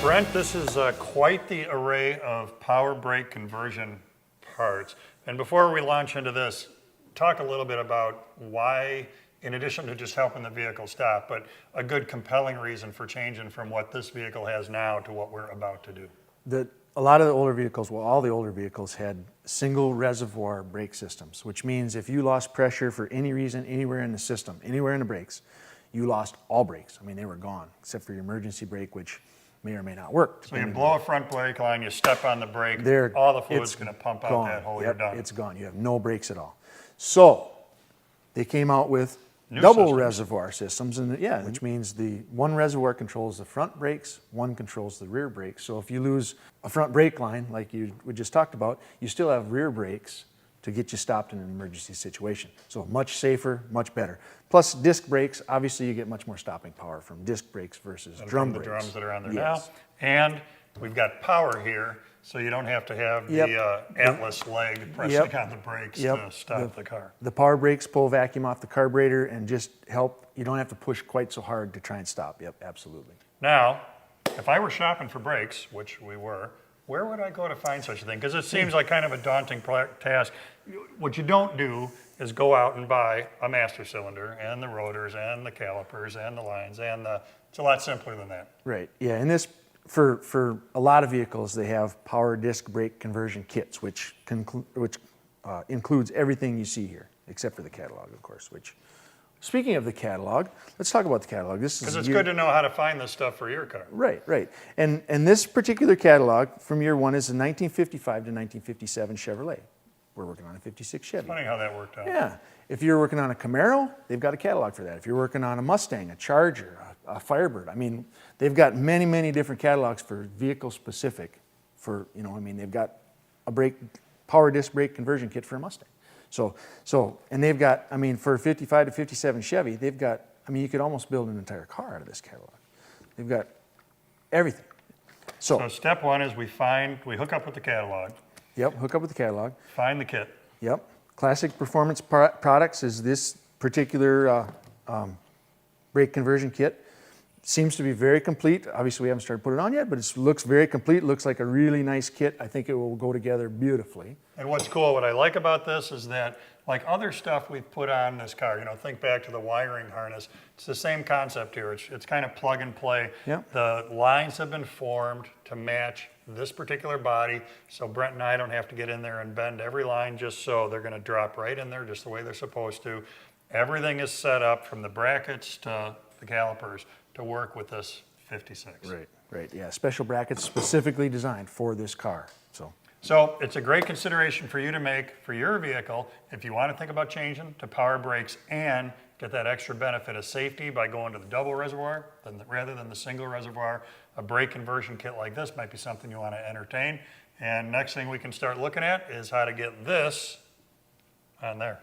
Brent, this is quite the array of power brake conversion parts. And before we launch into this, talk a little bit about why, in addition to just helping the vehicle stop, but a good compelling reason for changing from what this vehicle has now to what we're about to do. A lot of the older vehicles, well, all the older vehicles had single reservoir brake systems, which means if you lost pressure for any reason anywhere in the system, anywhere in the brakes, you lost all brakes. I mean, they were gone, except for your emergency brake, which may or may not work. So you blow a front brake line, you step on the brake, all the fluid's going to pump out that hole, you're done. It's gone. You have no brakes at all. So they came out with double reservoir systems, and which means the one reservoir controls the front brakes, one controls the rear brakes. So if you lose a front brake line, like we just talked about, you still have rear brakes to get you stopped in an emergency situation. So much safer, much better. Plus disc brakes, obviously you get much more stopping power from disc brakes versus drum brakes. The drums that are on there now. And we've got power here, so you don't have to have the Atlas leg pressing on the brakes to stop the car. The power brakes pull vacuum off the carburetor and just help. You don't have to push quite so hard to try and stop. Yep, absolutely. Now, if I were shopping for brakes, which we were, where would I go to find such a thing? Because it seems like kind of a daunting task. What you don't do is go out and buy a master cylinder and the rotors and the calipers and the lines it's a lot simpler than that. Right, yeah, and this, for a lot of vehicles, they have power disc brake conversion kits, which includes everything you see here, except for the catalog, of course, speaking of the catalog, let's talk about the catalog. Because it's good to know how to find this stuff for your car. Right, right. And this particular catalog from year one is a 1955 to 1957 Chevrolet. We're working on a 56 Chevy. It's funny how that worked out. Yeah. If you're working on a Camaro, they've got a catalog for that. If you're working on a Mustang, a Charger, a Firebird, I mean, they've got many, many different catalogs for vehicle specific they've got a power disc brake conversion kit for a Mustang. And they've got, for a 55 to 57 Chevy, they've got, you could almost build an entire car out of this catalog. They've got everything. So step one is we hook up with the catalog. Yep, hook up with the catalog. Find the kit. Yep. Classic Performance Products is this particular brake conversion kit. Seems to be very complete. Obviously, we haven't started putting it on yet, but it looks very complete. Looks like a really nice kit. I think it will go together beautifully. And what's cool, what I like about this is that, like other stuff we've put on this car, think back to the wiring harness. It's the same concept here. It's kind of plug and play. Yep. The lines have been formed to match this particular body, so Brent and I don't have to get in there and bend every line just so. They're going to drop right in there just the way they're supposed to. Everything is set up from the brackets to the calipers to work with this 56. Right, yeah. Special brackets specifically designed for this car. So it's a great consideration for you to make for your vehicle if you want to think about changing to power brakes and get that extra benefit of safety by going to the double reservoir rather than the single reservoir. A brake conversion kit like this might be something you want to entertain. And next thing we can start looking at is how to get this on there.